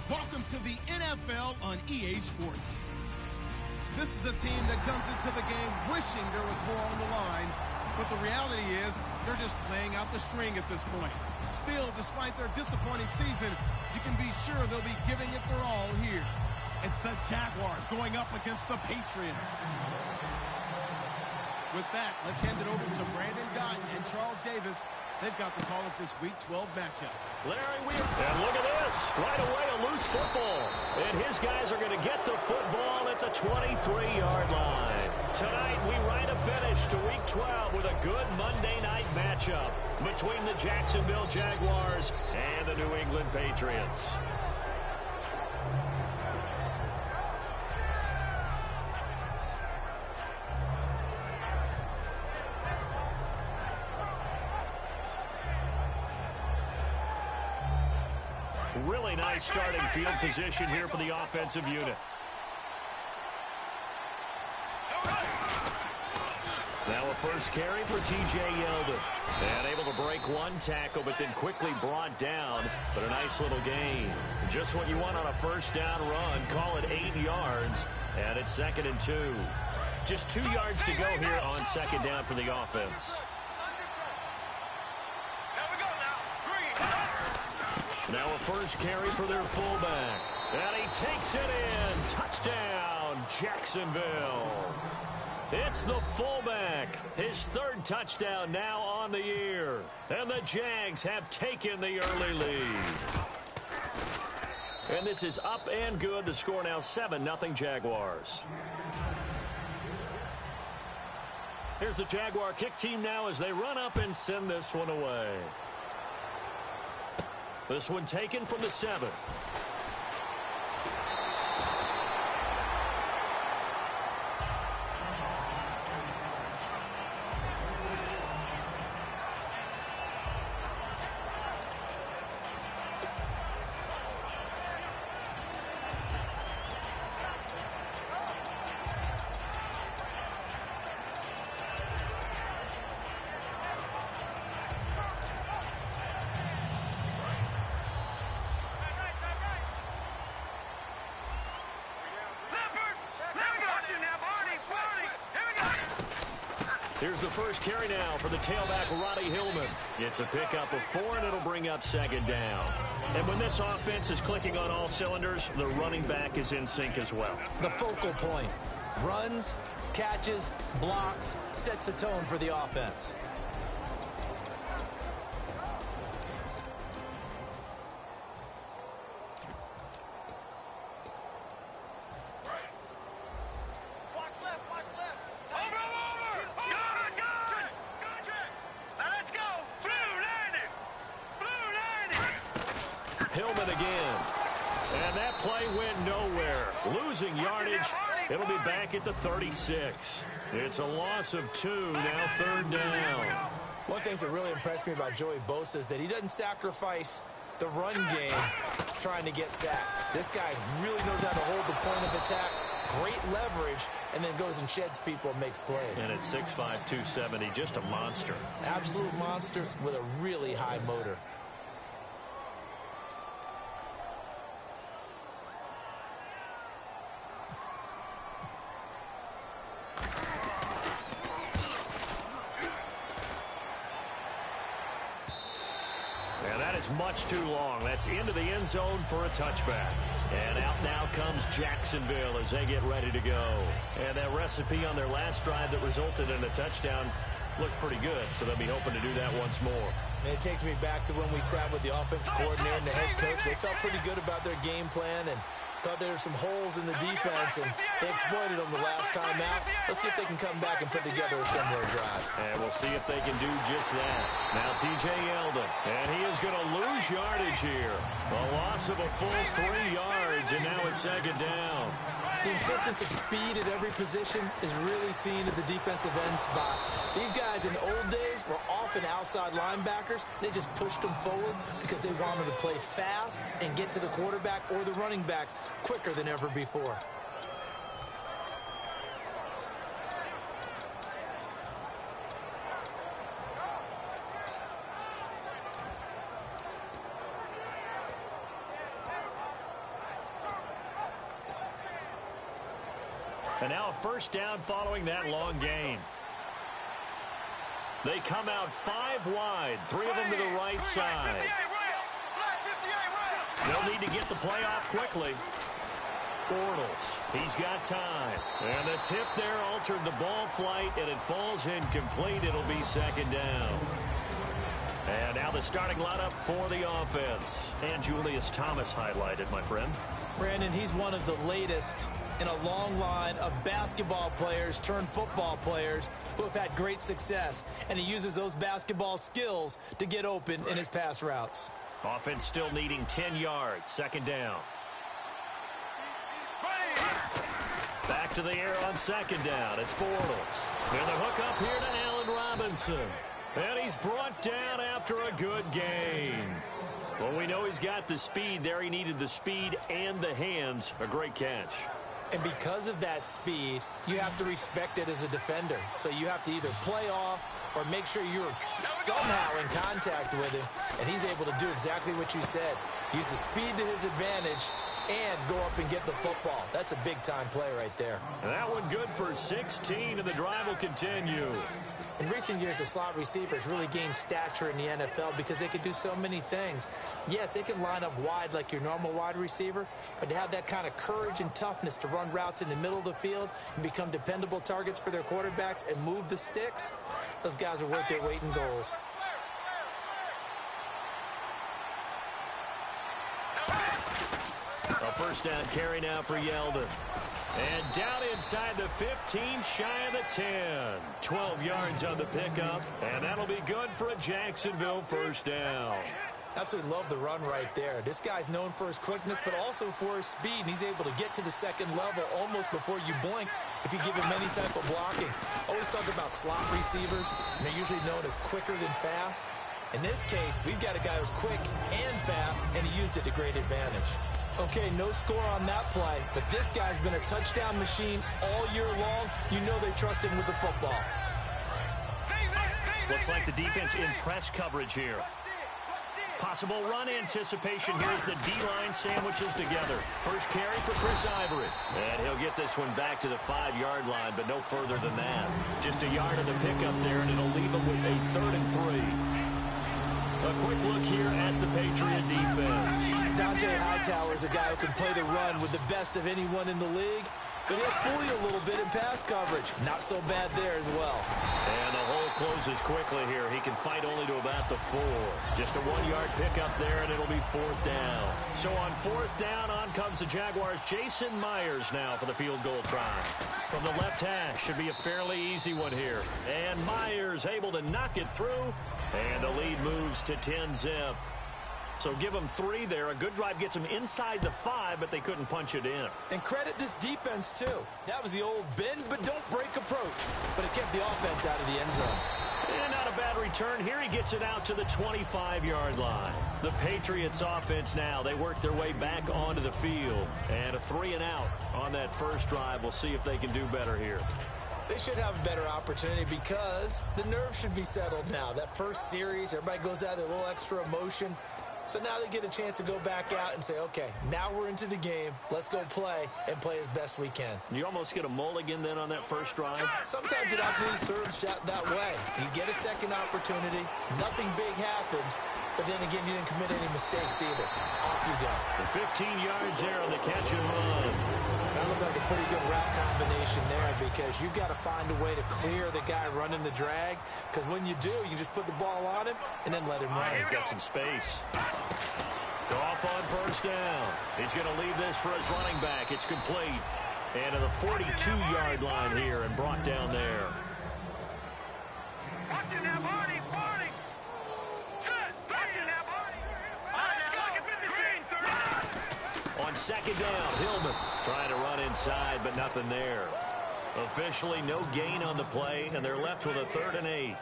Welcome to the NFL on EA Sports. This is a team that comes into the game wishing there was more on the line, but the reality is they're just playing out the string at this point. Still, despite their disappointing season, you can be sure they'll be giving it their all here. It's the Jaguars going up against the Patriots. With that, let's hand it over to Brandon Gott and Charles Davis. They've got the call of this Week 12 matchup. Larry Weir. And look at this. Right away, a loose football. And his guys are going to get the football at the 23-yard line. Tonight, we write a finish to Week 12 with a good Monday night matchup between the Jacksonville Jaguars and the New England Patriots. Really nice starting field position here for the offensive unit. Now a first carry for T.J. Yeldon. And able to break one tackle, but then quickly brought down. But a nice little gain. Just what you want on a first down run. Call it 8 yards. And it's 2nd and 2. Just 2 yards to go here on 2nd down for the offense. Now a first carry for their fullback. And he takes it in. Touchdown, Jacksonville. It's the fullback. His 3rd touchdown now on the year. And the Jags have taken the early lead. And this is up and good. The score now 7-0 Jaguars. Here's the Jaguar kick team now as they run up and send this one away. This one taken from the 7. Here's the first carry now for the tailback, Roddy Hillman. It's a pickup of 4, and it'll bring up 2nd down. And when this offense is clicking on all cylinders, the running back is in sync as well. The focal point. Runs, catches, blocks, sets the tone for the offense. Hillman again. And that play went nowhere. Losing yardage. It'll be back at the 36. It's a loss of 2, now 3rd down. One thing that really impressed me about Joey Bosa is that he doesn't sacrifice the run game trying to get sacks. This guy really knows how to hold the point of attack, great leverage, and then goes and sheds people and makes plays. And at 6'5", 270, just a monster. Absolute monster with a really high motor. Much too long. That's into the end zone for a touchback. And out now comes Jacksonville as they get ready to go. And that recipe on their last drive that resulted in a touchdown looked pretty good, so they'll be hoping to do that once more. And it takes me back to when we sat with the offensive coordinator and the head coach. They felt pretty good about their game plan and thought there were some holes in the defense, and they exploited them the last time out. Let's see if they can come back and put together a similar drive. And we'll see if they can do just that. Now T.J. Yeldon, and he is going to lose yardage here. A loss of a full 3 yards, and now it's 2nd down. The insistence of speed at every position is really seen at the defensive end spot. These guys in the old days were often outside linebackers. They just pushed them forward because they wanted to play fast and get to the quarterback or the running backs quicker than ever before. And now a first down following that long gain. They come out 5 wide, 3 of them to the right side. They'll need to get the play off quickly. Bortles, he's got time. And the tip there altered the ball flight, and it falls incomplete. It'll be second down. And now the starting lineup for the offense. And Julius Thomas highlighted, my friend. Brandon, he's one of the latest in a long line of basketball players turned football players who have had great success. And he uses those basketball skills to get open in his pass routes. Offense still needing 10 yards. Second down. Back to the air on second down. It's Bortles. And the hook up here to Allen Robinson. And he's brought down after a good gain. Well, we know he's got the speed there. He needed the speed and the hands. A great catch. And because of that speed, you have to respect it as a defender. So you have to either play off or make sure you're somehow in contact with him. And he's able to do exactly what you said. Use the speed to his advantage and go up and get the football. That's a big-time play right there. And that one good for 16, and the drive will continue. In recent years, the slot receivers really gained stature in the NFL because they could do so many things. Yes, they can line up wide like your normal wide receiver, but to have that kind of courage and toughness to run routes in the middle of the field and become dependable targets for their quarterbacks and move the sticks, those guys are worth their weight in gold. A first down carry now for Yeldon. And down inside the 15, shy of the 10. 12 yards on the pickup, and that'll be good for a Jacksonville first down. Absolutely love the run right there. This guy's known for his quickness, but also for his speed, and he's able to get to the second level almost before you blink if you give him any type of blocking. Always talk about slot receivers, and they're usually known as quicker than fast. In this case, we've got a guy who's quick and fast, and he used it to great advantage. Okay, no score on that play, but this guy's been a touchdown machine all year long. You know they trust him with the football. Looks like the defense in press coverage here. Possible run anticipation here as the D-line sandwiches together. First carry for Chris Ivory. And he'll get this one back to the 5-yard line, but no further than that. Just a yard of the pickup there, and it'll leave him with a 3rd and 3. A quick look here at the Patriot defense. Dante Hightower is a guy who can play the run with the best of anyone in the league, but he'll fool you a little bit in pass coverage. Not so bad there as well. And the hole closes quickly here. He can fight only to about the 4. Just a 1-yard pickup there, and it'll be 4th down. So on 4th down, on comes the Jaguars' Jason Myers now for the field goal try. From the left hash, should be a fairly easy one here. And Myers able to knock it through. And the lead moves to 10-zip. So give them 3 there. A good drive gets them inside the 5, but they couldn't punch it in. And credit this defense, too. That was the old bend but don't break approach. But it kept the offense out of the end zone. And not a bad return. Here he gets it out to the 25-yard line. The Patriots offense now, they work their way back onto the field. And a 3-and-out on that first drive. We'll see if they can do better here. They should have a better opportunity because the nerves should be settled now. That first series, everybody goes out with a little extra emotion. So now they get a chance to go back out and say, okay, now we're into the game. Let's go play and play as best we can. You almost get a mulligan then on that first drive? Sometimes it actually serves that way. You get a second opportunity. Nothing big happened. But then again, you didn't commit any mistakes either. Off you go. The 15 yards there on the catch and run. That looked like a pretty good route combination there because you've got to find a way to clear the guy running the drag. Because when you do, you just put the ball on him and then let him run. He's got some space. Off on first down. He's going to leave this for his running back. It's complete. And to the 42-yard line here and brought down there. Watching that body, body. Watching that body. Let's go. On second down, Hillman trying to run inside, but nothing there. Officially no gain on the play, and they're left with a 3rd and 8.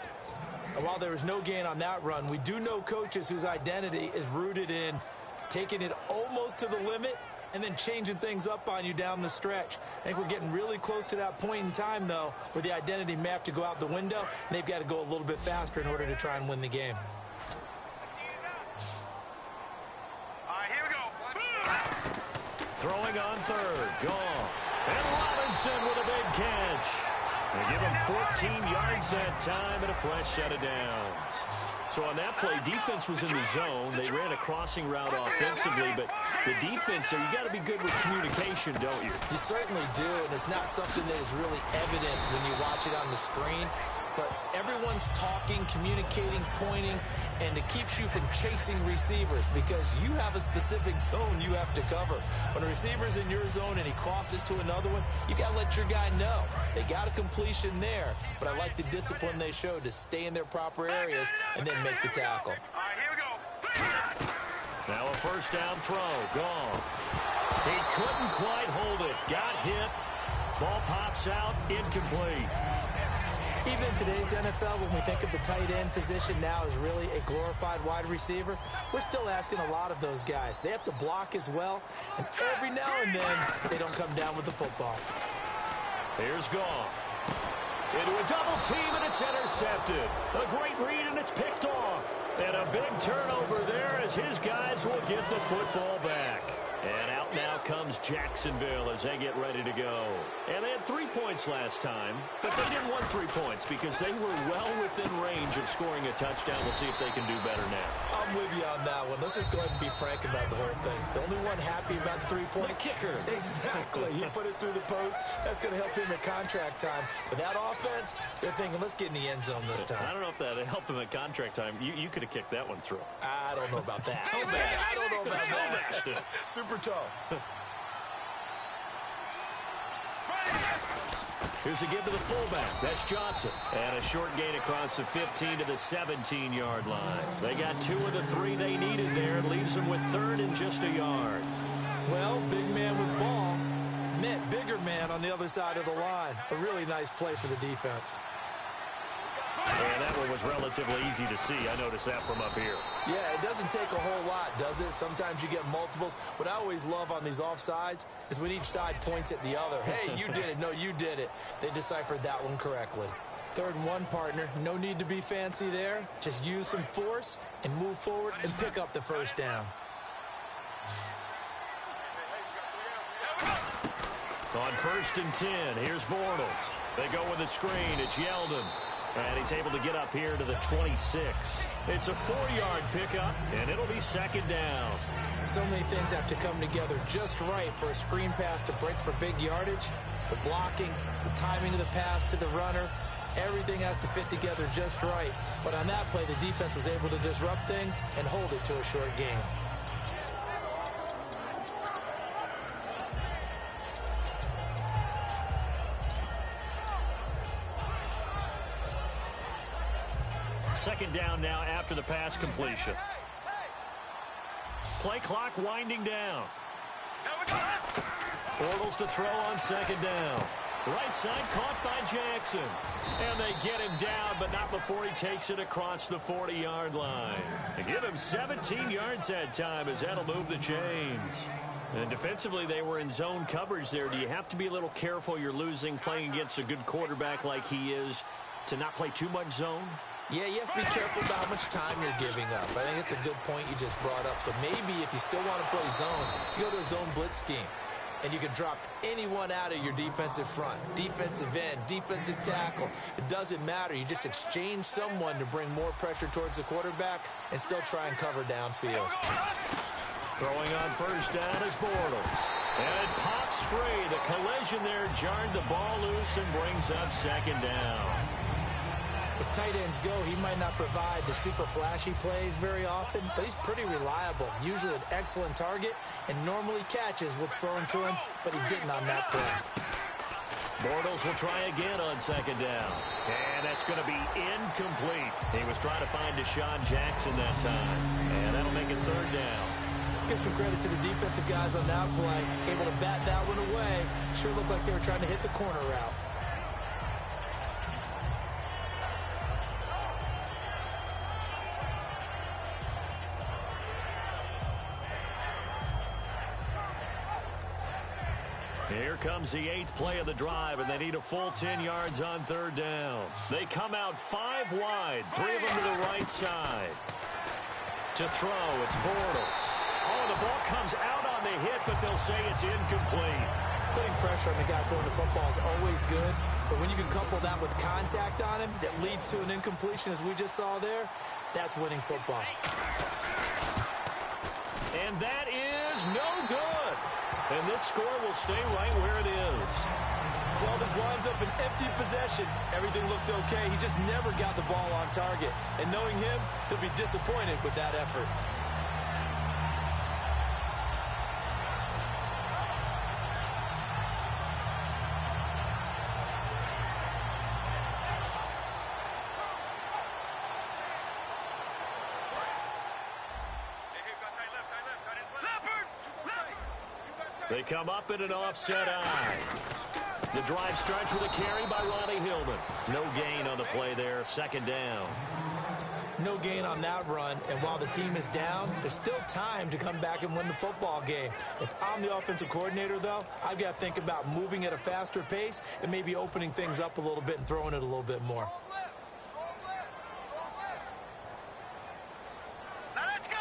And while there was no gain on that run, we do know coaches whose identity is rooted in taking it almost to the limit and then changing things up on you down the stretch. I think we're getting really close to that point in time, though, where the identity may have to go out the window, and they've got to go a little bit faster in order to try and win the game. All right, here we go. Throwing on 3rd. Goff. And Robinson with a big catch. They give him 14 yards that time and a fresh set of downs. So on that play, defense was in the zone. They ran a crossing route offensively, but the defense there, you got to be good with communication, don't you? You certainly do, and it's not something that is really evident when you watch it on the screen. But everyone's talking, communicating, pointing, and it keeps you from chasing receivers because you have a specific zone you have to cover. When a receiver's in your zone and he crosses to another one, you got to let your guy know. They got a completion there, but I like the discipline they showed to stay in their proper areas and then make the tackle. All right, here we go. Now a first down throw, gone. He couldn't quite hold it, got hit. Ball pops out, incomplete. Even in today's NFL, when we think of the tight end position now as really a glorified wide receiver, we're still asking a lot of those guys. They have to block as well, and every now and then, they don't come down with the football. Here's Gone. Into a double team, and it's intercepted. A great read, and it's picked off. And a big turnover there as his guys will get the football back. And out now comes Jacksonville as they get ready to go. And they had 3 points last time, but they didn't want 3 points because they were well within range of scoring a touchdown. We'll see if they can do better now. I'm with you on that one. Let's just go ahead and be frank about the whole thing. The only one happy about the 3-point. The kicker. Exactly. He put it through the post. That's going to help him at contract time. But that offense, they're thinking, let's get in the end zone this time. I don't know if that helped him at contract time. You could have kicked that one through. I don't know about that. I don't know about that. Super toe. Here's a give to the fullback. That's Johnson. And a short gain across the 15 to the 17-yard line. They got 2 of the 3 they needed there. It leaves them with 3rd and just a yard. Well, big man with ball meant bigger man on the other side of the line. A really nice play for the defense. And that one was relatively easy to see. I noticed that from up here. Yeah, it doesn't take a whole lot, does it? Sometimes you get multiples. What I always love on these offsides is when each side points at the other. Hey, you did it. No, you did it. They deciphered that one correctly. 3rd and 1, partner. No need to be fancy there. Just use some force and move forward and pick up the first down. On 1st and 10, here's Bortles. They go with a screen. It's Yeldon. And he's able to get up here to the 26. It's a 4-yard pickup, and it'll be 2nd down. So many things have to come together just right for a screen pass to break for big yardage. The blocking, the timing of the pass to the runner, everything has to fit together just right. But on that play, the defense was able to disrupt things and hold it to a short game. Second down now after the pass completion. Play clock winding down. Bortles to throw on 2nd down. Right side caught by Jackson. And they get him down, but not before he takes it across the 40-yard line. They give him 17 yards that time as that'll move the chains. And defensively, they were in zone coverage there. Do you have to be a little careful? You're losing playing against a good quarterback like he is to not play too much zone? Yeah, you have to be careful about how much time you're giving up. I think it's a good point you just brought up. So maybe if you still want to play zone, you go to a zone blitz scheme. And you can drop anyone out of your defensive front. Defensive end, defensive tackle. It doesn't matter. You just exchange someone to bring more pressure towards the quarterback and still try and cover downfield. Throwing on 1st down is Bortles. And it pops free. The collision there jarred the ball loose and brings up 2nd down. As tight ends go, he might not provide the super flashy plays very often, but he's pretty reliable. Usually an excellent target and normally catches what's thrown to him, but he didn't on that play. Bortles will try again on 2nd down. And that's going to be incomplete. He was trying to find Deshaun Jackson that time. And that'll make it 3rd down. Let's give some credit to the defensive guys on that play. Able to bat that one away. Sure looked like they were trying to hit the corner route. Here comes the 8th play of the drive, and they need a full 10 yards on 3rd down. They come out 5 wide, 3 of them to the right side. To throw, it's Bortles. Oh, the ball comes out on the hit, but they'll say it's incomplete. Putting pressure on the guy throwing the football is always good, but when you can couple that with contact on him that leads to an incompletion, as we just saw there, that's winning football. And that is no good. And this score will stay right where it is. Well, this winds up an empty possession. Everything looked okay. He just never got the ball on target. And knowing him, he'll be disappointed with that effort. They come up in an offset eye. The drive starts with a carry by Ronnie Hillman. No gain on the play there, second down. No gain on that run, and while the team is down, there's still time to come back and win the football game. If I'm the offensive coordinator, though, I've got to think about moving at a faster pace and maybe opening things up a little bit and throwing it a little bit more. Now let's go.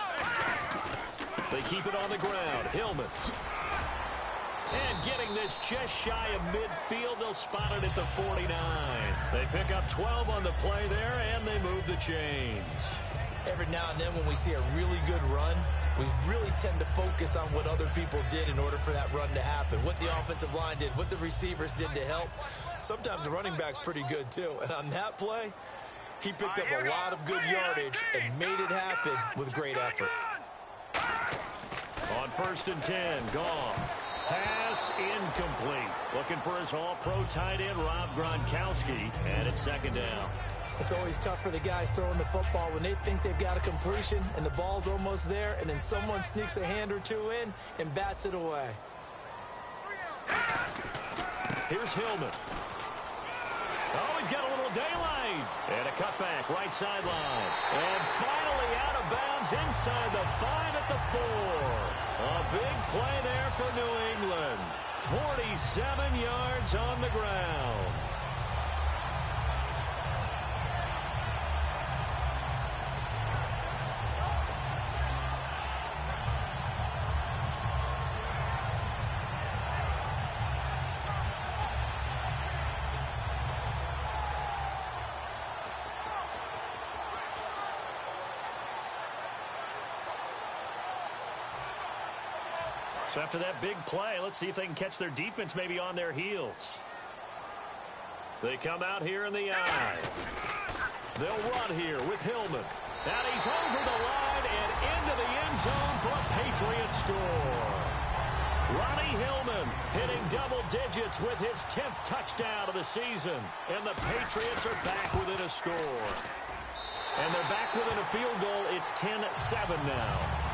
They keep it on the ground. Hillman. And getting this just shy of midfield, they'll spot it at the 49. They pick up 12 on the play there, and they move the chains. Every now and then when we see a really good run, we really tend to focus on what other people did in order for that run to happen, what the offensive line did, what the receivers did to help. Sometimes the running back's pretty good, too. And on that play, he picked up a lot of good yardage and made it happen with great effort. On 1st and 10, Goff. Pass incomplete. Looking for his all-pro tight end, Rob Gronkowski, and it's second down. It's always tough for the guys throwing the football when they think they've got a completion and the ball's almost there, and then someone sneaks a hand or two in and bats it away. Here's Hillman. Oh, he's got a little daylight. And a cutback, right sideline. And finally out of bounds inside the 5 at the 4. A big play there for New England. 47 yards on the ground. So after that big play, let's see if they can catch their defense maybe on their heels. They come out here in the eye. They'll run here with Hillman. And he's over the line and into the end zone for a Patriot score. Ronnie Hillman hitting double digits with his 10th touchdown of the season. And the Patriots are back within a score. And they're back within a field goal. It's 10-7 now.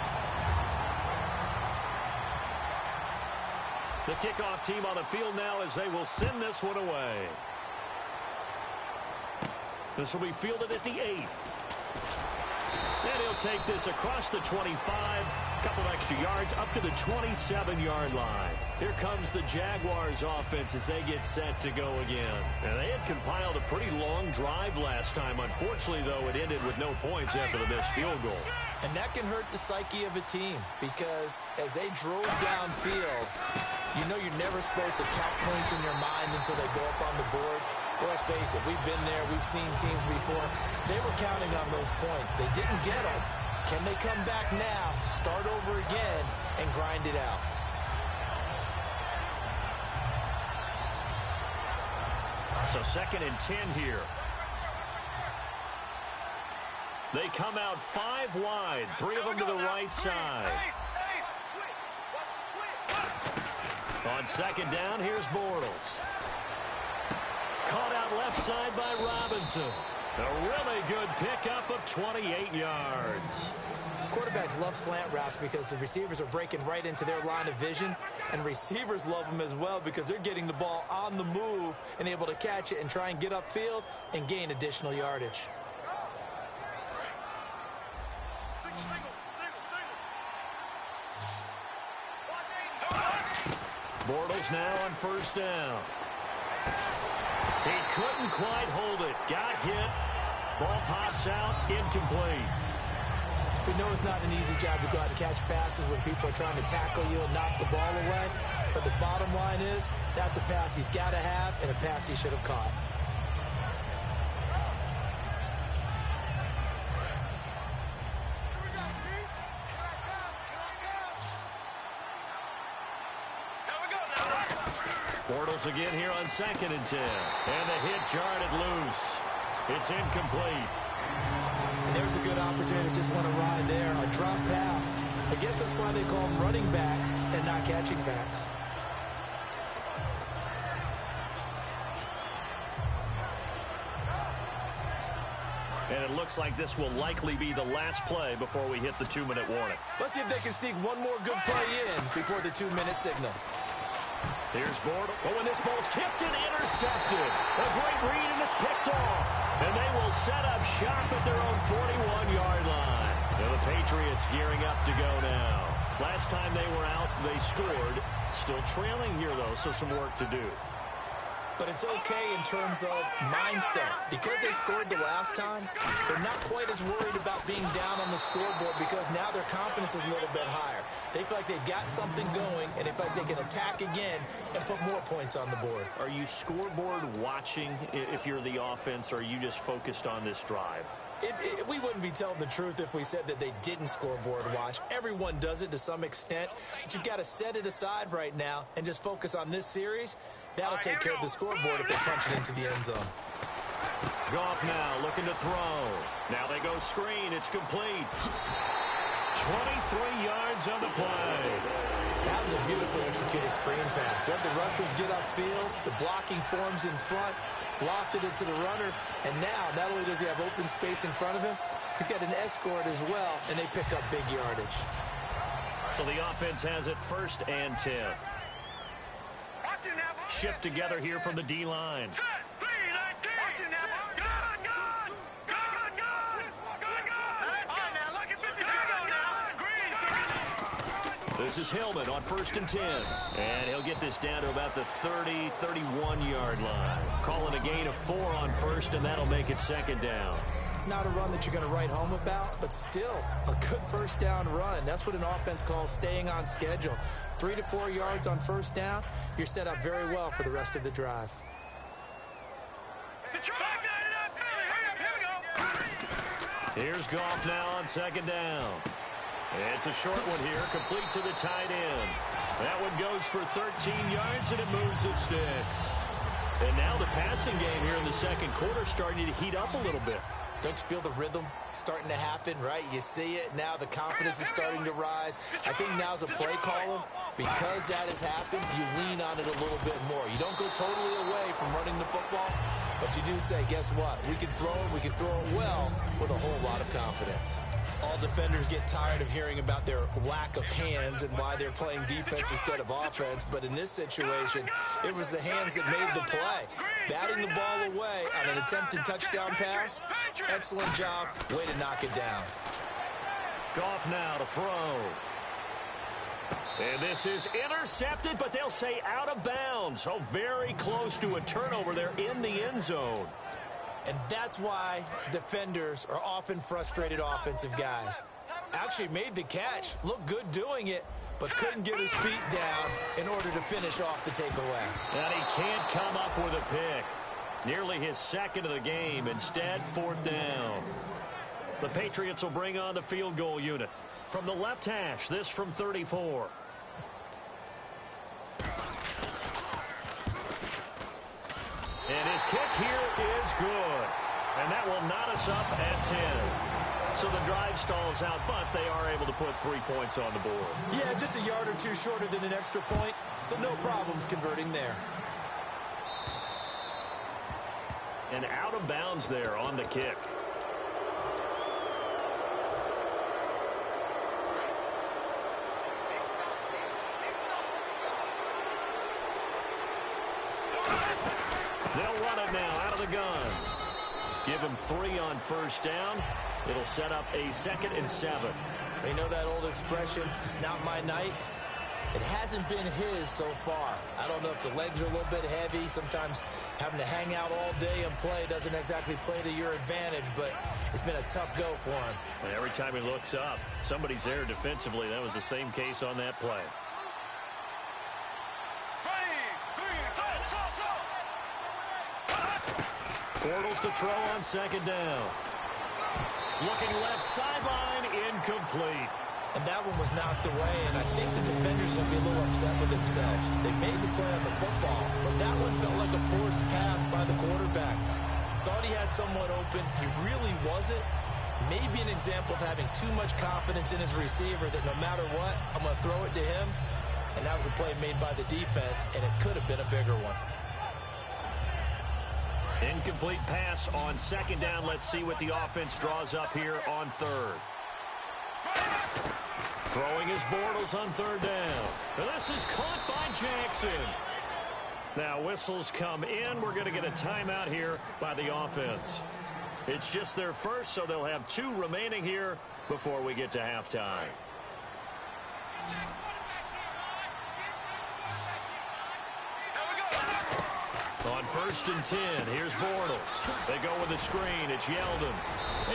The kickoff team on the field now as they will send this one away. This will be fielded at the 8. And he'll take this across the 25. A couple of extra yards up to the 27-yard line. Here comes the Jaguars offense as they get set to go again. And they had compiled a pretty long drive last time. Unfortunately, though, it ended with no points after the missed field goal. And that can hurt the psyche of a team because as they drove downfield, you know you're never supposed to count points in your mind until they go up on the board. Well, let's face it, we've been there, we've seen teams before. They were counting on those points. They didn't get them. Can they come back now, start over again, and grind it out? So 2nd and 10 here. They come out 5 wide, 3 of them to the right side. On 2nd down, here's Bortles. Caught out left side by Robinson. A really good pickup of 28 yards. Quarterbacks love slant routes because the receivers are breaking right into their line of vision, and receivers love them as well because they're getting the ball on the move and able to catch it and try and get upfield and gain additional yardage. Bortles now on 1st down. He couldn't quite hold it. Got hit. Ball pops out. Incomplete. We know it's not an easy job to go out and catch passes when people are trying to tackle you and knock the ball away. But the bottom line is, that's a pass he's got to have and a pass he should have caught. Bortles again here on 2nd and 10. And the hit jarred it loose. It's incomplete. And there's a good opportunity to just want to ride there. A drop pass. I guess that's why they call them running backs and not catching backs. And it looks like this will likely be the last play before we hit the 2-minute warning. Let's see if they can sneak one more good play in before the 2-minute signal. Here's Bortles. Oh, and this ball's tipped and intercepted. A great read, and it's picked off. And they will set up shop at their own 41-yard line. Now the Patriots gearing up to go now. Last time they were out, they scored. Still trailing here, though, so some work to do. But it's okay in terms of mindset. Because they scored the last time, they're not quite as worried about being down on the scoreboard because now their confidence is a little bit higher. They feel like they've got something going, and they feel like they can attack again and put more points on the board. Are you scoreboard watching if you're the offense, or are you just focused on this drive? We wouldn't be telling the truth if we said that they didn't scoreboard watch. Everyone does it to some extent, but you've got to set it aside right now and just focus on this series. That'll take care of the scoreboard if they punch it into the end zone. Goff now looking to throw. Now they go screen. It's complete. 23 yards on the play. That was a beautifully executed screen pass. Let the rushers get upfield. The blocking forms in front. Lofted it to the runner. And now, not only does he have open space in front of him, he's got an escort as well, and they pick up big yardage. So the offense has it 1st and 10. Shift together here from the D-line. This is Hillman on 1st and 10. And he'll get this down to about the 30, 31-yard line. Calling a gain of 4 on 1st, and that'll make it 2nd down. Not a run that you're going to write home about, but still a good 1st down run. That's what an offense calls staying on schedule. 3 to 4 yards on 1st down, you're set up very well for the rest of the drive. Here's Goff now on 2nd down. It's a short one here, complete to the tight end. That one goes for 13 yards, and it moves the sticks. And now the passing game here in the 2nd quarter starting to heat up a little bit. Don't you feel the rhythm starting to happen, right? You see it. Now the confidence is starting to rise. I think now's a play caller. Because that has happened, you lean on it a little bit more. You don't go totally away from running the football, but you do say, guess what? We can throw it. We can throw it well with a whole lot of confidence. All defenders get tired of hearing about their lack of hands and why they're playing defense instead of offense. But in this situation, it was the hands that made the play. Batting the ball away on an attempted touchdown pass. Excellent job. Way to knock it down. Goff now to throw. And this is intercepted, but they'll say out of bounds. So very close to a turnover there in the end zone. And that's why defenders are often frustrated offensive guys. Actually made the catch, looked good doing it, but couldn't get his feet down in order to finish off the takeaway. And he can't come up with a pick. Nearly his 2nd of the game. Instead, 4th down. The Patriots will bring on the field goal unit. From the left hash, this from 34. And his kick here is good. And that will knot us up at 10. So the drive stalls out, but they are able to put 3 points on the board. Yeah, just a yard or two shorter than an extra point. So no problems converting there. And out of bounds there on the kick. They'll run it now out of the gun. Give him 3 on 1st down. It'll set up a 2nd and 7. You know that old expression, it's not my night. It hasn't been his so far. I don't know if the legs are a little bit heavy. Sometimes having to hang out all day and play doesn't exactly play to your advantage, but it's been a tough go for him. And every time he looks up, somebody's there defensively. That was the same case on that play. Bortles to throw on second down. Looking left sideline, incomplete. And that one was knocked away, and I think the defender's going to be a little upset with themselves. They made the play on the football, but that one felt like a forced pass by the quarterback. Thought he had someone open. He really wasn't. Maybe an example of having too much confidence in his receiver that no matter what, I'm going to throw it to him. And that was a play made by the defense, and it could have been a bigger one. Incomplete pass on second down. Let's see what the offense draws up here on third. Throwing his Bortles on third down. And this is caught by Jackson. Now whistles come in. We're going to get a timeout here by the offense. It's just their first, so they'll have 2 remaining here before we get to halftime. On 1st and 10, here's Bortles. They go with a screen. It's Yeldon.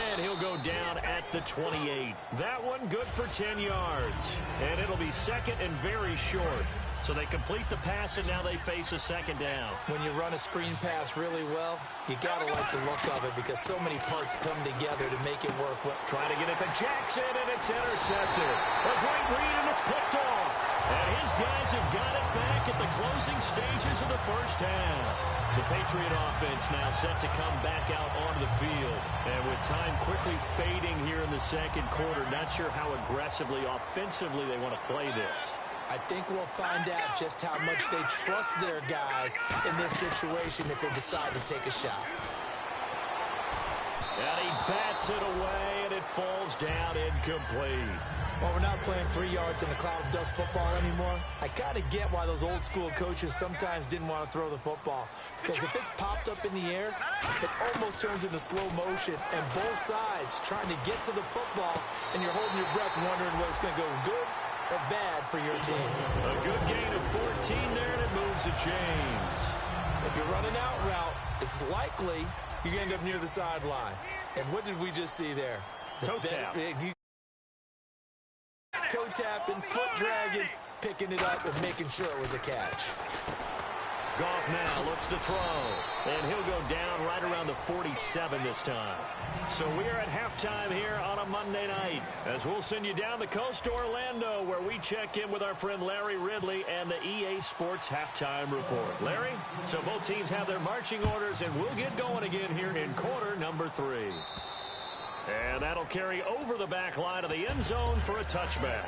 And he'll go down at the 28. That one good for 10 yards. And it'll be second and very short. So they complete the pass, and now they face a second down. When you run a screen pass really well, you got to like the look of it because so many parts come together to make it work well. Trying to get it to Jackson, and it's intercepted. A great read, and it's picked off. And his guys have got it back at the closing stages of the first half. The Patriot offense now set to come back out onto the field. And with time quickly fading here in the second quarter, not sure how aggressively, offensively they want to play this. I think we'll find out just how much they trust their guys in this situation if they decide to take a shot. And he bats it away, and it falls down incomplete. Well, we're not playing 3 yards in a cloud of dust football anymore. I kind of get why those old school coaches sometimes didn't want to throw the football. Because if it's popped up in the air, it almost turns into slow motion. And both sides trying to get to the football, and you're holding your breath wondering whether it's going to go good or bad for your team. A good gain of 14 there, and it moves the chains. If you're running out route, it's likely you end up near the sideline. And what did we just see there? Toe tap. Toe tapping, foot dragging, picking it up and making sure it was a catch. Goff now looks to throw, and he'll go down right around the 47 this time. So we are at halftime here on a Monday night, as we'll send you down the coast to Orlando, where we check in with our friend Larry Ridley and the EA Sports Halftime Report. Larry, so both teams have their marching orders, and we'll get going again here in quarter number 3. And that'll carry over the back line of the end zone for a touchback.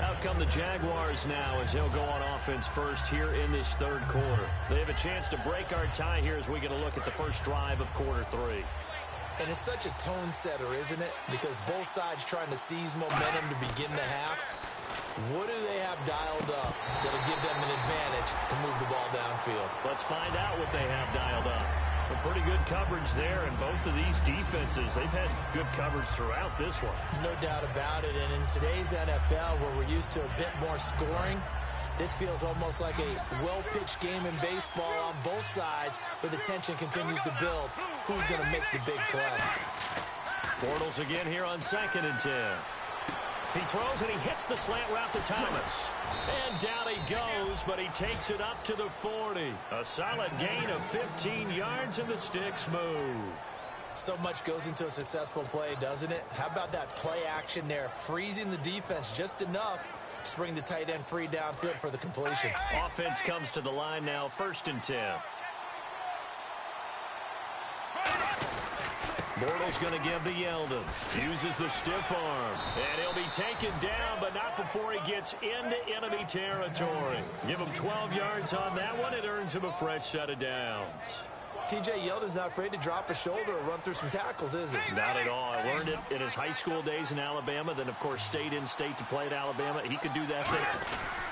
Out come the Jaguars now as they'll go on offense first here in this third quarter. They have a chance to break our tie here as we get a look at the first drive of quarter 3. And it's such a tone setter, isn't it? Because both sides trying to seize momentum to begin the half. What do they have dialed up that'll give them an advantage to move the ball downfield? Let's find out what they have dialed up. A pretty good coverage there, and both of these defenses, they've had good coverage throughout this one. No doubt about it, and in today's NFL, where we're used to a bit more scoring, this feels almost like a well-pitched game in baseball on both sides, where the tension continues to build. Who's going to make the big play? Bortles again here on 2nd and 10. He throws, and he hits the slant route to Thomas. And down he goes, but he takes it up to the 40. A solid gain of 15 yards, and the sticks move. So much goes into a successful play, doesn't it? How about that play action there, freezing the defense just enough to bring the tight end free downfield for the completion. Offense comes to the line now, 1st and 10. Bortles going to give to Yeldon. Uses the stiff arm. And he'll be taken down, but not before he gets into enemy territory. Give him 12 yards on that one. It earns him a fresh set of downs. T.J. Yeldon's not afraid to drop a shoulder or run through some tackles, is he? Not at all. I learned it in his high school days in Alabama, then, of course, stayed in state to play at Alabama. He could do that there.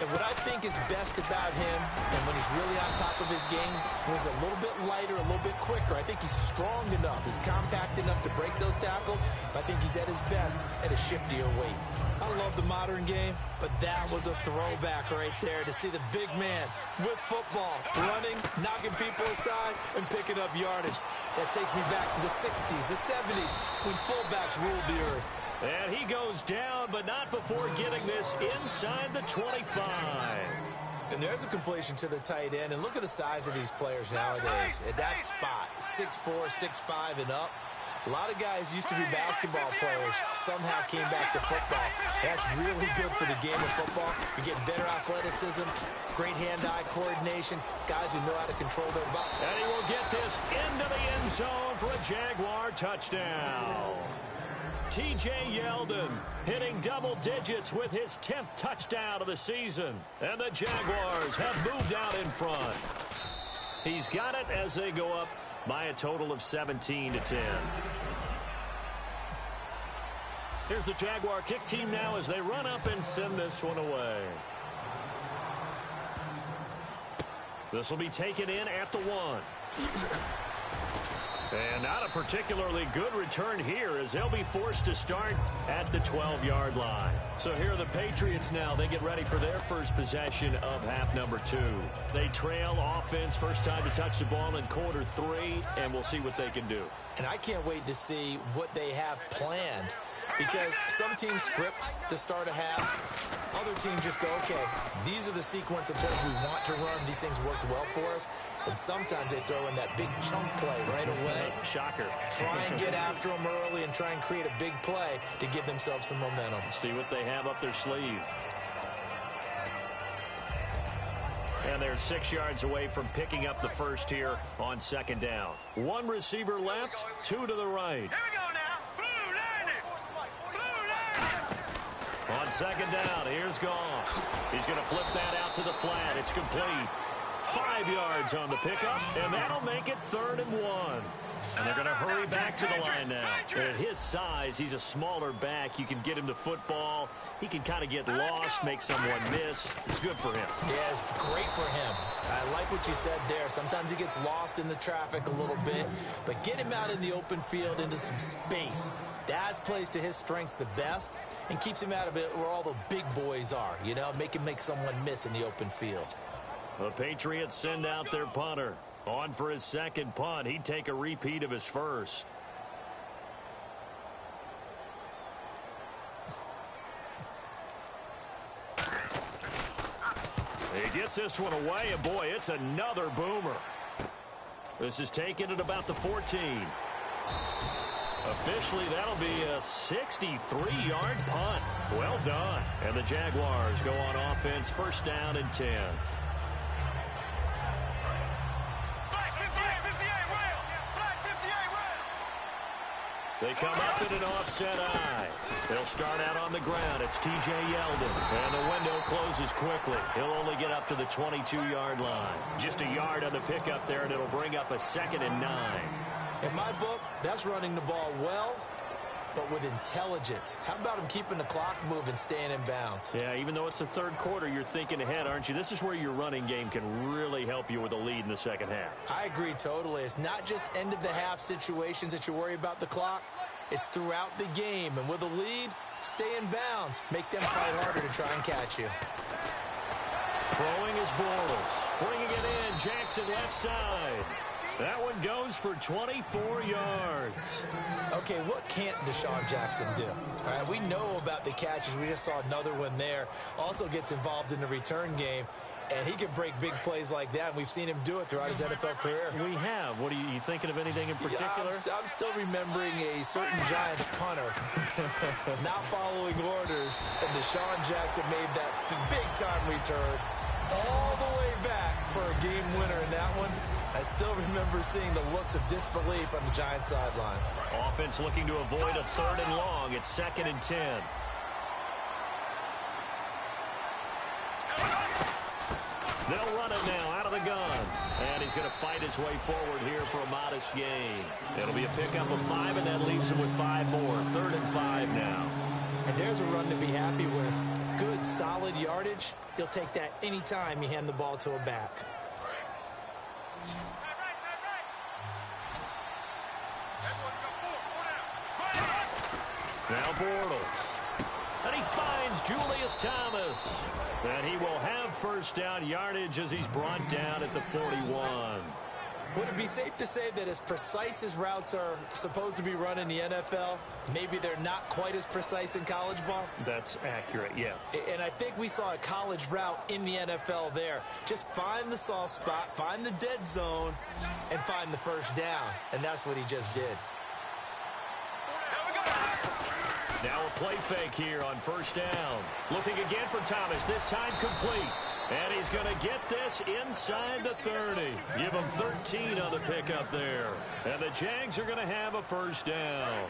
And what I think is best about him, and when he's really on top of his game, when he's a little bit lighter, a little bit quicker, I think he's strong enough. He's compact enough to break those tackles. But I think he's at his best at a shiftier weight. I love the modern game, but that was a throwback right there to see the big man with football, running, knocking people aside, and picking up yardage. That takes me back to the 60s, the 70s, when fullbacks ruled the earth. And he goes down, but not before getting this inside the 25. And there's a completion to the tight end. And look at the size of these players nowadays. At that spot, 6'4", 6'5", and up. A lot of guys used to be basketball players, somehow came back to football. That's really good for the game of football. You're getting better athleticism, great hand-eye coordination, guys who know how to control their body. And he will get this into the end zone for a Jaguar touchdown. T.J. Yeldon hitting double digits with his 10th touchdown of the season. And the Jaguars have moved out in front. He's got it as they go up by a total of 17-10. Here's the Jaguar kick team now as they run up and send this one away. This will be taken in at the 1. And not a particularly good return here as they'll be forced to start at the 12-yard line. So here are the Patriots now. They get ready for their first possession of half number 2. They trail offense, first time to touch the ball in quarter 3, and we'll see what they can do. And I can't wait to see what they have planned, because some teams script to start a half. Other teams just go, okay, these are the sequence of plays we want to run. These things worked well for us. And sometimes they throw in that big chunk play right away. Shocker. Try and get after them early and try and create a big play to give themselves some momentum. See what they have up their sleeve. And they're 6 yards away from picking up the first here on second down. 1 receiver left, 2 to the right. Here we go now. Blue Lightning. Blue Lightning. On second down, here's Goff. He's going to flip that out to the flat. It's complete. 5 yards on the pickup, and that'll make it 3rd and 1. And they're going to hurry back to the line now. At his size, he's a smaller back. You can get him the football. He can kind of get lost, make someone miss. It's good for him. Yeah, it's great for him. I like what you said there. Sometimes he gets lost in the traffic a little bit, but get him out in the open field into some space. That plays to his strengths the best and keeps him out of it where all the big boys are, you know, make him make someone miss in the open field. The Patriots send out their punter. On for his second punt. He'd take a repeat of his first. He gets this one away, and boy, it's another boomer. This is taken at about the 14. Officially, that'll be a 63-yard punt. Well done. And the Jaguars go on offense, first down and 10. They come up in an offset eye. They'll start out on the ground. It's T.J. Yeldon. And the window closes quickly. He'll only get up to the 22-yard line. Just a yard on the pickup there, and it'll bring up a 2nd and 9. In my book, that's running the ball well, but with intelligence. How about him keeping the clock moving, staying in bounds? Yeah, even though it's the third quarter, you're thinking ahead, aren't you? This is where your running game can really help you with a lead in the second half. I agree totally. It's not just end-of-the-half situations that you worry about the clock. It's throughout the game. And with a lead, stay in bounds. Make them fight harder to try and catch you. Throwing is Bortles. Bringing it in, Jackson left side. That one goes for 24 yards. Okay, what can't Deshaun Jackson do? All right, we know about the catches. We just saw another one there. Also gets involved in the return game, and he can break big plays like that. And we've seen him do it throughout his NFL career. We have. What are you thinking of anything in particular? Yeah, I'm still remembering a certain Giants punter not following orders, and Deshaun Jackson made that big-time return all the way back for a game winner in that one. I still remember seeing the looks of disbelief on the Giants sideline. Offense looking to avoid a 3rd and long. It's 2nd and 10. They'll run it now out of the gun. And he's going to fight his way forward here for a modest gain. It'll be a pickup of 5, and that leaves him with 5 more. 3rd and 5 now. And there's a run to be happy with. Good, solid yardage. He'll take that anytime you hand the ball to a back. Now Bortles. And he finds Julius Thomas. And he will have first down yardage as he's brought down at the 41. Would it be safe to say that as precise as routes are supposed to be run in the NFL, maybe they're not quite as precise in college ball? That's accurate, yeah. And I think we saw a college route in the NFL there. Just find the soft spot, find the dead zone, and find the first down. And that's what he just did. Now a play fake here on first down. Looking again for Thomas, this time complete. And he's going to get this inside the 30. Give him 13 on the pickup there. And the Jags are going to have a first down.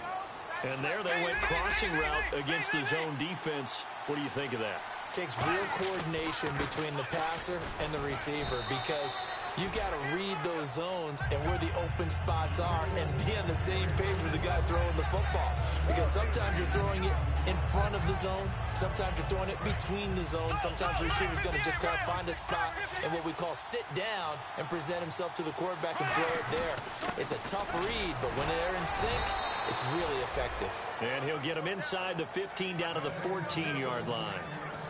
And there they went crossing route against the zone defense. What do you think of that? Takes real coordination between the passer and the receiver because you've got to read those zones and where the open spots are and be on the same page with the guy throwing the football. Because sometimes you're throwing it in front of the zone. Sometimes you're throwing it between the zones. Sometimes the receiver's going to just kind of find a spot and what we call sit down and present himself to the quarterback and throw it there. It's a tough read, but when they're in sync, it's really effective. And he'll get him inside the 15 down to the 14-yard line.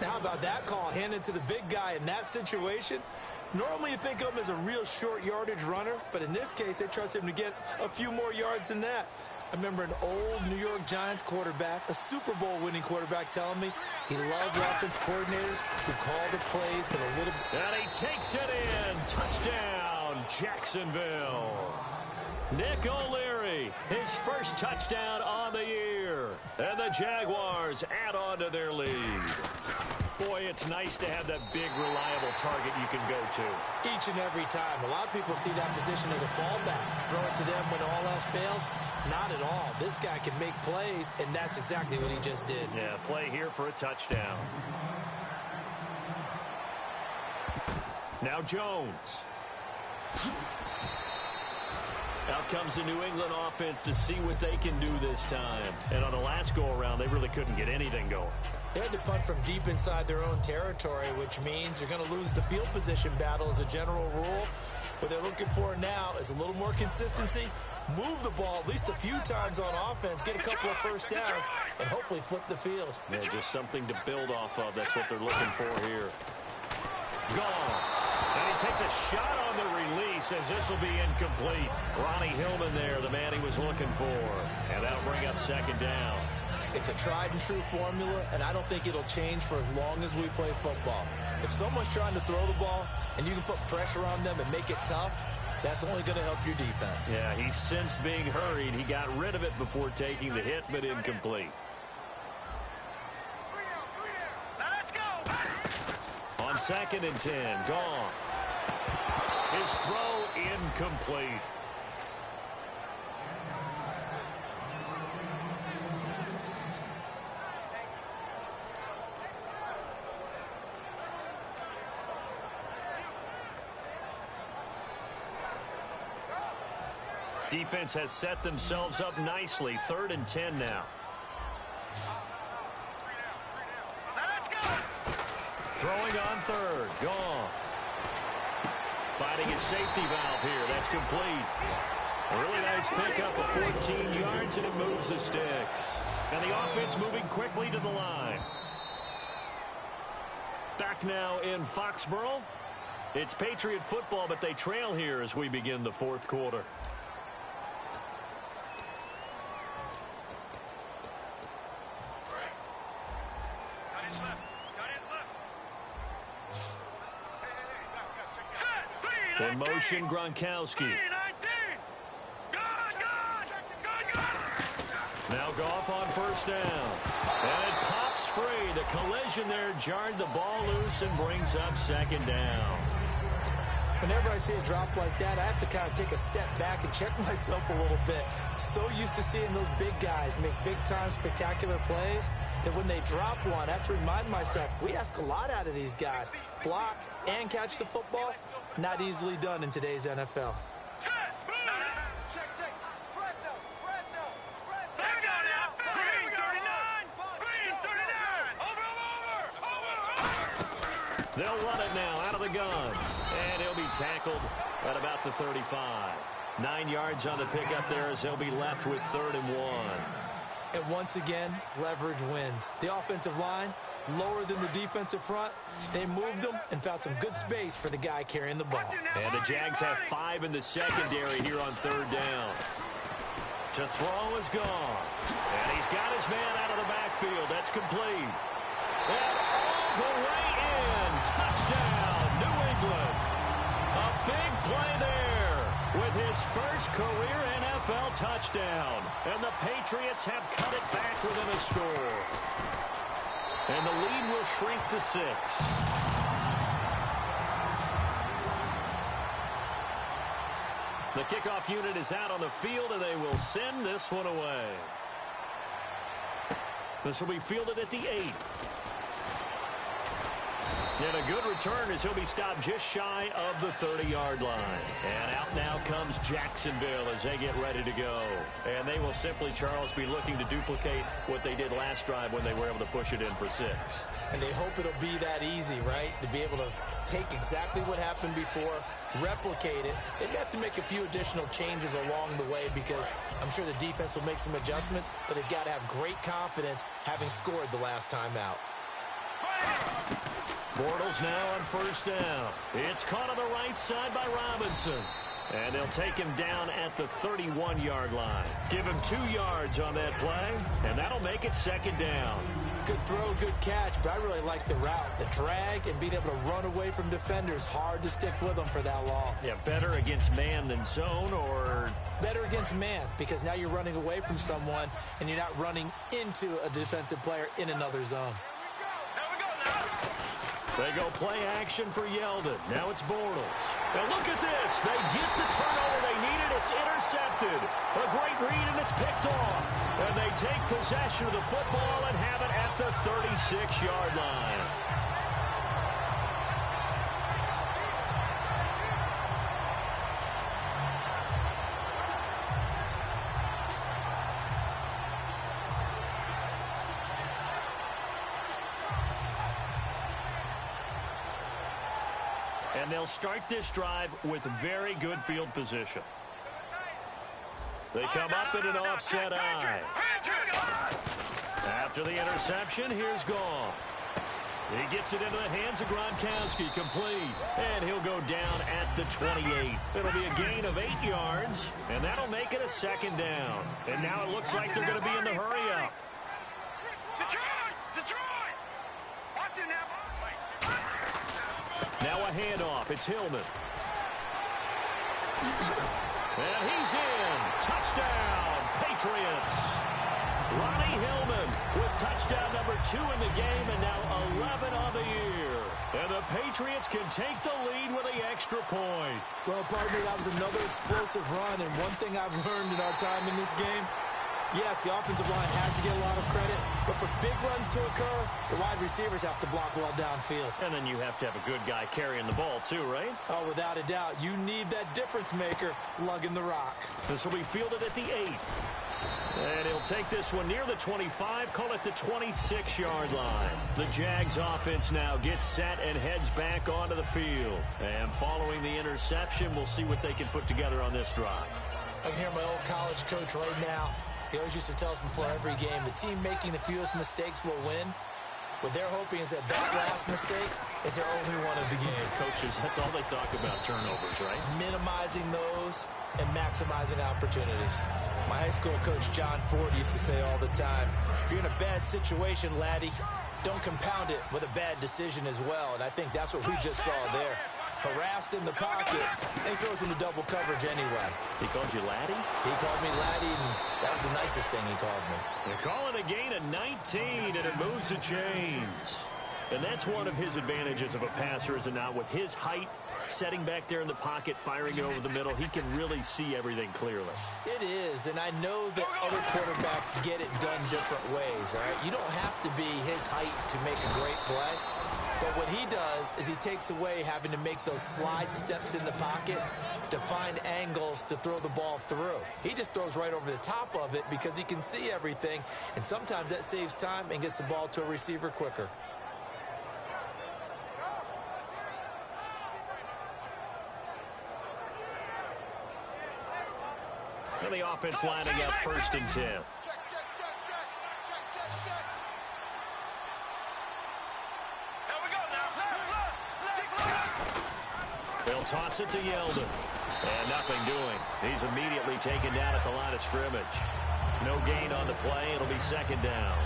Now, how about that call handed to the big guy in that situation? Normally you think of him as a real short yardage runner, but in this case they trust him to get a few more yards than that. I remember an old New York Giants quarterback, a Super Bowl winning quarterback, telling me he loved offense coordinators who call the plays with a little... And he takes it in. Touchdown, Jacksonville. Nick O'Leary, his first touchdown on the year. And the Jaguars add on to their lead. Boy, it's nice to have that big, reliable target you can go to. Each and every time. A lot of people see that position as a fallback. Throw it to them when all else fails. Not at all. This guy can make plays, and that's exactly what he just did. Yeah, play here for a touchdown. Now Jones. Out comes the New England offense to see what they can do this time. And on the last go-around, they really couldn't get anything going. They had to punt from deep inside their own territory, which means you're going to lose the field position battle as a general rule. What they're looking for now is a little more consistency, move the ball at least a few times on offense, get a couple of first downs, and hopefully flip the field. Yeah, just something to build off of. That's what they're looking for here. Gone. And he takes a shot on the release as this will be incomplete. Ronnie Hillman there, the man he was looking for. And that'll bring up second down. It's a tried-and-true formula, and I don't think it'll change for as long as we play football. If someone's trying to throw the ball and you can put pressure on them and make it tough, that's only going to help your defense. Yeah, he's since being hurried. He got rid of it before taking the hit, but incomplete. Let's go. On 2nd and 10, Goff. His throw incomplete. Defense has set themselves up nicely. 3rd and 10 now. Let's go. Throwing on 3rd. Goff. Finding his safety valve here. That's complete. A really nice pickup of 14 yards, and it moves the sticks. And the offense moving quickly to the line. Back now in Foxborough. It's Patriot football, but they trail here as we begin the 4th quarter. In motion, Gronkowski. Now Goff on first down. And it pops free. The collision there jarred the ball loose and brings up second down. Whenever I see a drop like that, I have to kind of take a step back and check myself a little bit. So used to seeing those big guys make big-time spectacular plays that when they drop one, I have to remind myself, we ask a lot out of these guys. Block and catch the football, not easily done in today's NFL. They'll run it now out of the gun. And he'll be tackled at about the 35. 9 yards on the pickup there as they'll be left with 3rd and 1. And once again, leverage wins. The offensive line, lower than the defensive front. They moved them and found some good space for the guy carrying the ball. And the Jags have 5 in the secondary here on 3rd down. To throw is gone. And he's got his man out of the backfield. That's complete. And all the way in. Touchdown, New England. A big play there with his first career NFL touchdown. And the Patriots have cut it back within a score. And the lead will shrink to 6. The kickoff unit is out on the field, and they will send this one away. This will be fielded at the 8. And a good return as he'll be stopped just shy of the 30-yard line. And out now comes Jacksonville as they get ready to go. And they will simply, Charles, be looking to duplicate what they did last drive when they were able to push it in for 6. And they hope it'll be that easy, right? To be able to take exactly what happened before, replicate it. They may have to make a few additional changes along the way because I'm sure the defense will make some adjustments, but they've got to have great confidence having scored the last time out. Bortles now on 1st down. It's caught on the right side by Robinson. And they'll take him down at the 31-yard line. Give him 2 yards on that play, and that'll make it 2nd down. Good throw, good catch, but I really like the route. The drag and being able to run away from defenders. Hard to stick with them for that long. Yeah, better against man than zone, or? Better against man, because now you're running away from someone, and you're not running into a defensive player in another zone. They go play action for Yeldon. Now it's Bortles. Now look at this. They get the turnover they needed. It's intercepted. A great read, and it's picked off. And they take possession of the football and have it at the 36-yard line. And they'll start this drive with very good field position. They come up in an offset eye. After the interception, here's Goff. He gets it into the hands of Gronkowski, complete. And he'll go down at the 28. It'll be a gain of 8 yards, and that'll make it a 2nd down. And now it looks like they're going to be in the hurry-up. Detroit! Watch it now. Now a handoff. It's Hillman. And he's in. Touchdown, Patriots. Ronnie Hillman with touchdown number 2 in the game and now 11 on the year. And the Patriots can take the lead with the extra point. Well, partner, that was another explosive run, and one thing I've learned in our time in this game, yes, the offensive line has to get a lot of credit, but for big runs to occur, the wide receivers have to block well downfield. And then you have to have a good guy carrying the ball too, right? Oh, without a doubt. You need that difference maker lugging the rock. This will be fielded at the 8. And he'll take this one near the 25, call it the 26-yard line. The Jags offense now gets set and heads back onto the field. And following the interception, we'll see what they can put together on this drive. I can hear my old college coach right now. He always used to tell us before every game, the team making the fewest mistakes will win. What they're hoping is that last mistake is their only one of the game. Coaches, that's all they talk about, turnovers, right? Minimizing those and maximizing opportunities. My high school coach, John Ford, used to say all the time, if you're in a bad situation, laddie, don't compound it with a bad decision as well. And I think that's what we just saw there. Harassed in the pocket, and he throws into double coverage anyway. He called you laddie? He called me laddie, and that was the nicest thing he called me. They call it a gain of 19, and it moves the chains. And that's one of his advantages of a passer, is it not? With his height, setting back there in the pocket, firing it over the middle, he can really see everything clearly. It is, and I know that other quarterbacks get it done different ways, all right? You don't have to be his height to make a great play. But what he does is he takes away having to make those slide steps in the pocket to find angles to throw the ball through. He just throws right over the top of it because he can see everything, and sometimes that saves time and gets the ball to a receiver quicker. And the offense lining up 1st and 10. They'll toss it to Yeldon. And nothing doing. He's immediately taken down at the line of scrimmage. No gain on the play. It'll be 2nd down.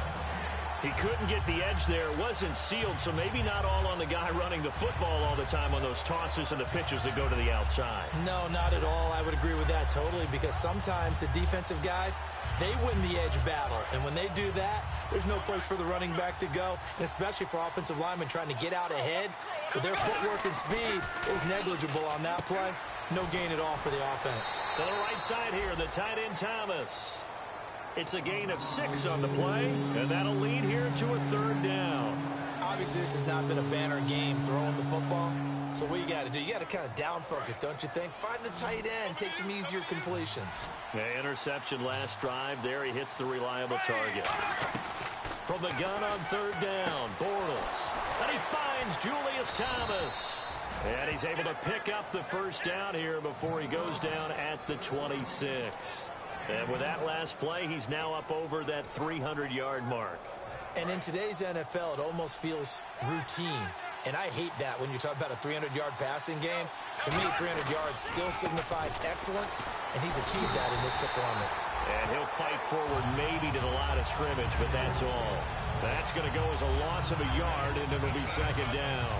He couldn't get the edge there. It wasn't sealed, so maybe not all on the guy running the football all the time on those tosses and the pitches that go to the outside. No, not at all. I would agree with that totally, because sometimes the defensive guys, they win the edge battle. And when they do that, there's no place for the running back to go, and especially for offensive linemen trying to get out ahead. With their footwork and speed, it was negligible on that play. No gain at all for the offense. To the right side here, the tight end Thomas. It's a gain of 6 on the play, and that'll lead here to a 3rd down. Obviously, this has not been a banner game throwing the football. So what you got to do, you got to kind of down focus, don't you think? Find the tight end, take some easier completions. Yeah, interception last drive. There he hits the reliable target. From the gun on 3rd down, Bortles. And he finds Julius Thomas. And he's able to pick up the 1st down here before he goes down at the 26. And with that last play, he's now up over that 300-yard mark. And in today's NFL, it almost feels routine. And I hate that when you talk about a 300-yard passing game. To me, 300 yards still signifies excellence, and he's achieved that in this performance. And he'll fight forward maybe to the line of scrimmage, but that's all. That's going to go as a loss of a yard, and it'll be 2nd down.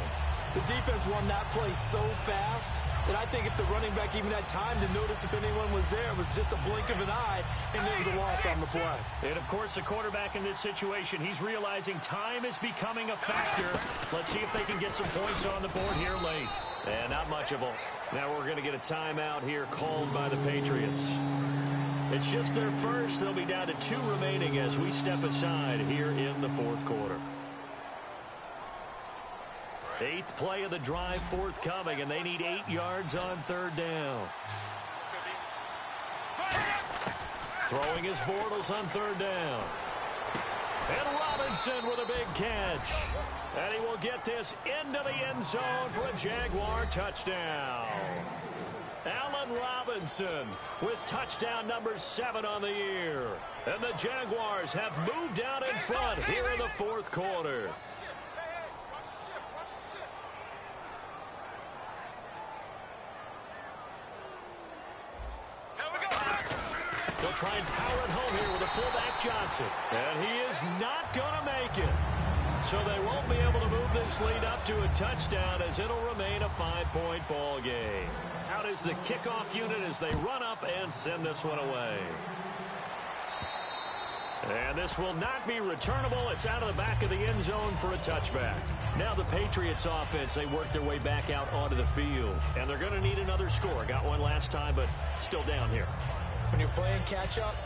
The defense won that play so fast that I think if the running back even had time to notice if anyone was there, it was just a blink of an eye, and there was a loss on the play. And, of course, the quarterback in this situation, he's realizing time is becoming a factor. Let's see if they can get some points on the board here late. And not much of a... Now we're going to get a timeout here called by the Patriots. It's just their first. They'll be down to 2 remaining as we step aside here in the 4th quarter. 8th play of the drive forthcoming, and they need 8 yards on 3rd down. Throwing his Bortles on 3rd down. And Robinson with a big catch. And he will get this into the end zone for a Jaguar touchdown. Allen Robinson with touchdown number 7 on the year. And the Jaguars have moved out in front here in the 4th quarter. They'll try and power it home here with a fullback Johnson. And he is not going to make it. So they won't be able to move this lead up to a touchdown as it'll remain a 5-point ball game. Out is the kickoff unit as they run up and send this one away. And this will not be returnable. It's out of the back of the end zone for a touchback. Now the Patriots offense, they work their way back out onto the field. And they're going to need another score. Got one last time, but still down here. When you're playing catch-up,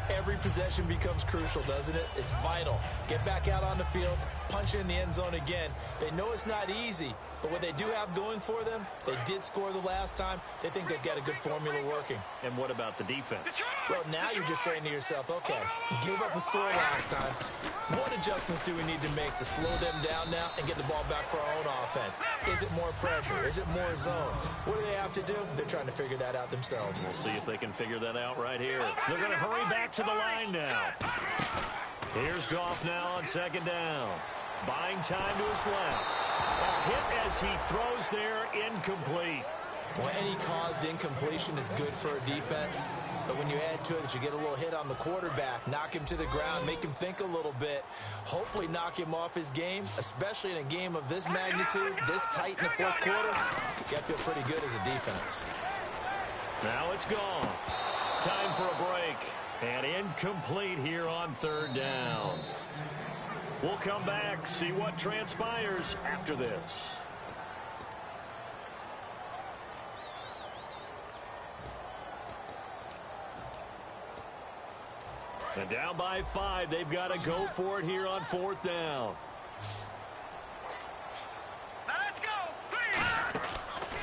every possession becomes crucial, doesn't it? It's vital. Get back out on the field, punch in the end zone again. They know it's not easy, but what they do have going for them, they did score the last time. They think they've got a good formula working. And what about the defense? Well, now you're just saying to yourself, okay, you gave up a score last time. What adjustments do we need to make to slow them down now and get the ball back for our own offense? Is it more pressure? Is it more zone? What do they have to do? They're trying to figure that out themselves. We'll see if they can figure that out right here. They're going to hurry back to the line now. Here's Goff now on 2nd down. Buying time to his left. A hit as he throws there, incomplete. Well, any caused incompletion is good for a defense. But when you add to it that you get a little hit on the quarterback, knock him to the ground, make him think a little bit, hopefully knock him off his game, especially in a game of this magnitude, this tight in the 4th quarter, you got to feel pretty good as a defense. Now it's gone. Time for a break. And incomplete here on 3rd down. We'll come back, see what transpires after this. And down by 5, they've got to go for it here on 4th down. Let's go.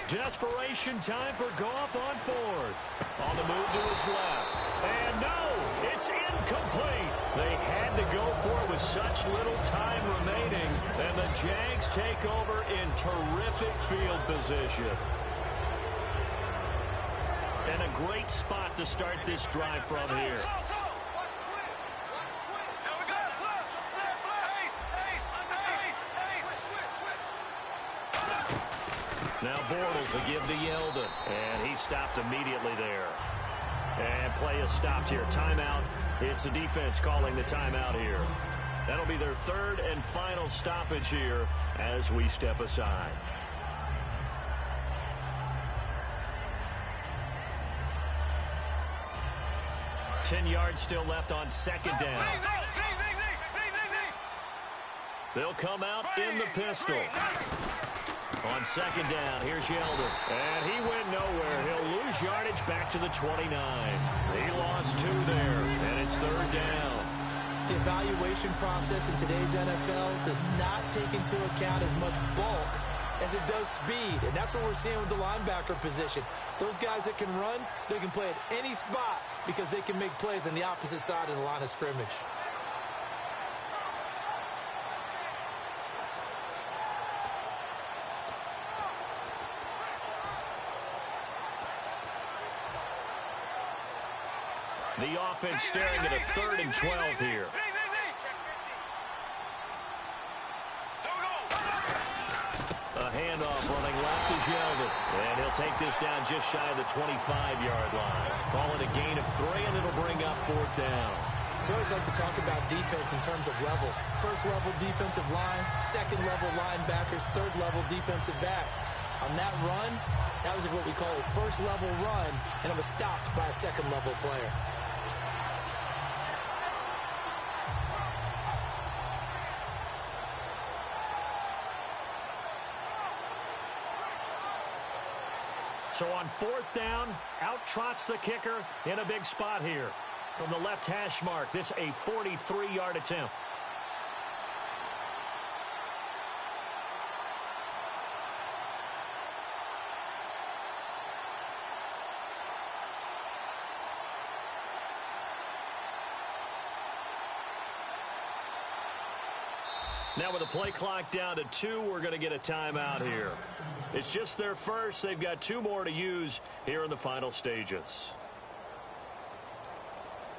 Desperation time for Goff on 4th. On the move to his left. And no, it's incomplete. They had to go for it with such little time remaining. And the Jags take over in terrific field position. And a great spot to start this drive from here. Now Bortles will give to Yeldon, and he stopped immediately there. And play is stopped here. Timeout. It's the defense calling the timeout here. That'll be their 3rd and final stoppage here as we step aside. Ten yards still left on 2nd down. They'll come out in the pistol. On 2nd down, here's Yeldon. And he went nowhere. He'll lose yardage back to the 29. He lost 2 there, and it's 3rd down. The evaluation process in today's NFL does not take into account as much bulk as it does speed. And that's what we're seeing with the linebacker position. Those guys that can run, they can play at any spot because they can make plays on the opposite side of the line of scrimmage. The offense staring at a 3rd and 12 here. A handoff running left is Yeldon. And he'll take this down just shy of the 25-yard line. Call it a gain of 3, and it'll bring up 4th down. We always like to talk about defense in terms of levels. 1st level defensive line, 2nd level linebackers, 3rd level defensive backs. On that run, that was what we call a 1st level run, and it was stopped by a 2nd level player. So on 4th down, out trots the kicker in a big spot here. From the left hash mark, this a 43-yard attempt. Now with the play clock down to 2, we're going to get a timeout here. It's just their first. They've got 2 more to use here in the final stages.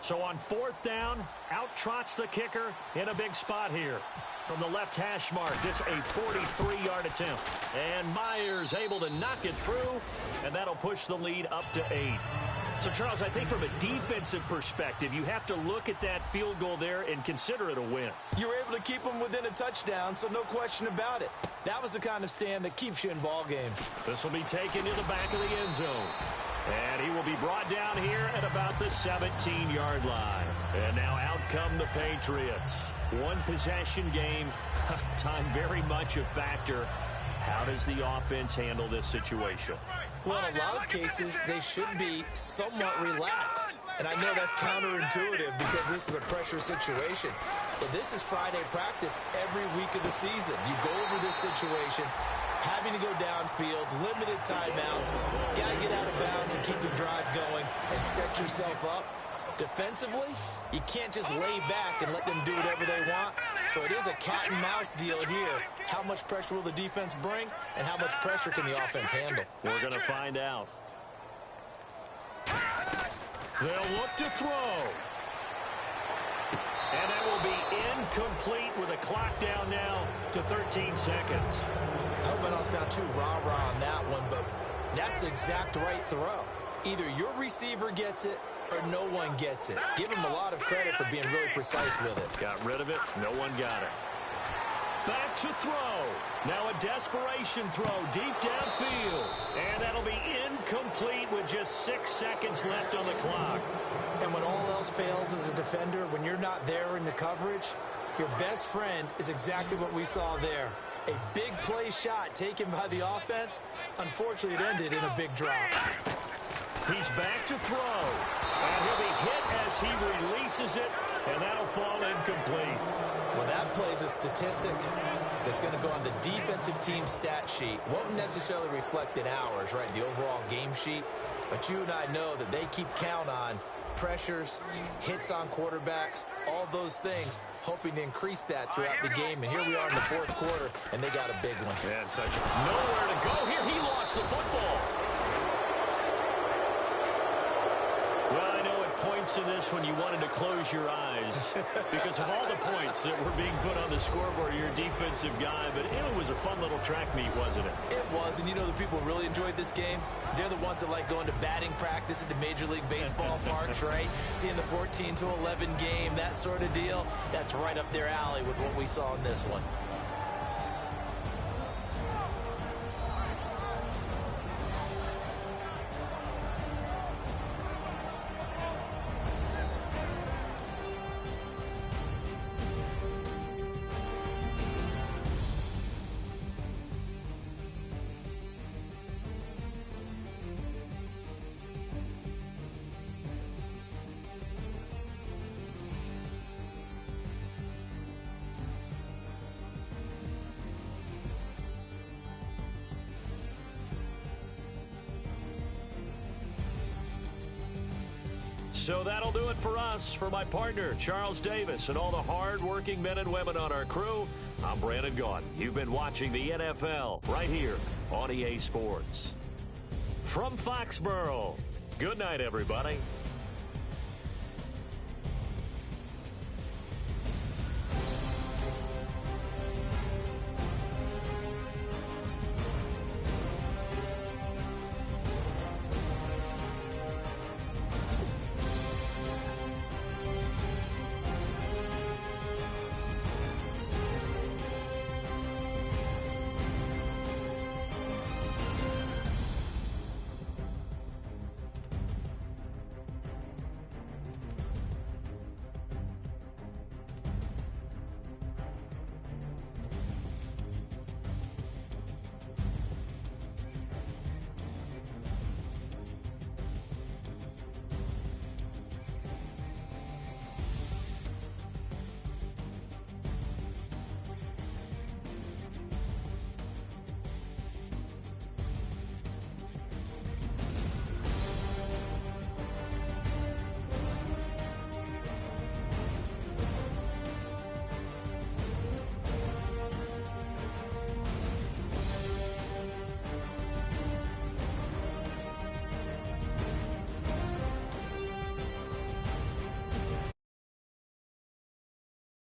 So on 4th down, out trots the kicker in a big spot here. From the left hash mark, this a 43-yard attempt. And Myers able to knock it through, and that'll push the lead up to 8. So, Charles, I think from a defensive perspective, you have to look at that field goal there and consider it a win. You were able to keep them within a touchdown, so no question about it. That was the kind of stand that keeps you in ball games. This will be taken to the back of the end zone. And he will be brought down here at about the 17-yard line. And now out come the Patriots. One possession game, time very much a factor. How does the offense handle this situation? Well, in a lot of cases, they should be somewhat relaxed. And I know that's counterintuitive because this is a pressure situation. But this is Friday practice every week of the season. You go over this situation, having to go downfield, limited timeouts, got to get out of bounds and keep the drive going and set yourself up. Defensively, you can't just lay back and let them do whatever they want. So it is a cat and mouse deal here. How much pressure will the defense bring, and how much pressure can the offense handle? We're going to find out. They'll look to throw. And that will be incomplete with a clock down now to 13 seconds. I hope I don't sound too rah-rah on that one, but that's the exact right throw. Either your receiver gets it or no one gets it. Give him a lot of credit for being really precise with it. Got rid of it. No one got it. Back to throw. Now a desperation throw deep downfield. And that'll be incomplete with just 6 seconds left on the clock. And when all else fails as a defender, when you're not there in the coverage, Your best friend is exactly what we saw there. A big play shot taken by the offense. Unfortunately, it ended in a big drop. He's back to throw. And he'll be hit as he releases it, and that'll fall incomplete. Well, that plays a statistic that's going to go on the defensive team stat sheet. Won't necessarily reflect in ours, right, the overall game sheet. But you and I know that they keep count on pressures, hits on quarterbacks, all those things, hoping to increase that throughout the game. And here we are in the fourth quarter, and they got a big one. And such nowhere to go here. He lost the football. Well, I know at points in this when you wanted to close your eyes because of all the points that were being put on the scoreboard, you're a defensive guy, but it was a fun little track meet, wasn't it? It was, and you know the people really enjoyed this game? They're the ones that like going to batting practice at the Major League Baseball parks, right? Seeing the 14-11 game, that sort of deal, that's right up their alley with what we saw in this one. So that'll do it for us. For my partner, Charles Davis, and all the hard-working men and women on our crew, I'm Brandon Gaudin. You've been watching the NFL right here on EA Sports. From Foxborough, good night, everybody.